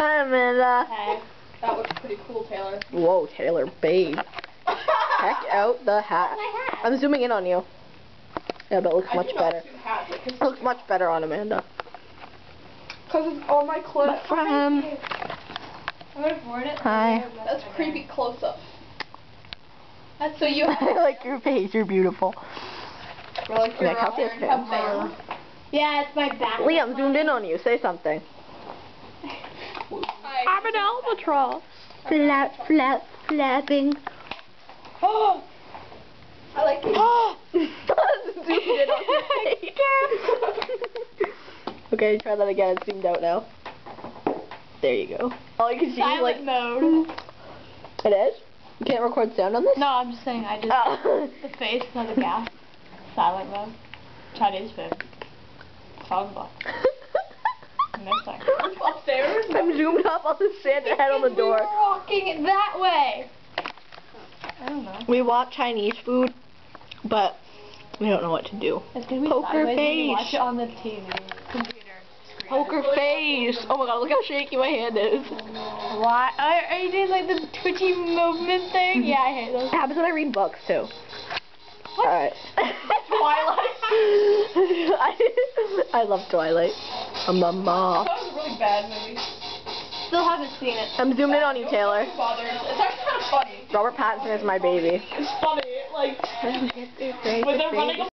Hi, Amanda. Hey. That looks pretty cool, Taylor. Whoa, Taylor, babe. Check out the hat. My hat. I'm zooming in on you. Yeah, but it looks much better. It Looks much better on Amanda. Because it's on my clothes. My friend. I'm going to board it. Hi. That's creepy close up. That's so you I like your face. You're beautiful. like your Yeah, yeah, it's my back. Liam, zoomed in on you. Say something. Hi. I'm an albatross. Flap, flap, flapping. Oh! I like it. Oh! Zoomed in on your face. Okay, try that again. It's zoomed out now. There you go. All you can see is like mode. It is? You can't record sound on this? No, I'm just saying I just the face, not the gas. Silent mode. Chinese food. Song book. Next time. Upstairs? I'm zoomed up on the Santa head on the door. We were walking that way. I don't know. We want Chinese food, but we don't know what to do. It's gonna be Poker sideways when you face. watch it on the TV. Computer. Screen. Poker face. Oh my god, look how shaky my hand is. Why? Are you doing like the twitchy movement thing? Yeah, I hate those. It happens when I read books too. What? Alright. Twilight. I love Twilight. Mama. That was a really bad movie. Still haven't seen it. I'm zooming in on you, Taylor. It's actually kind of funny. Robert Pattinson is my baby. It's funny, like, when they're running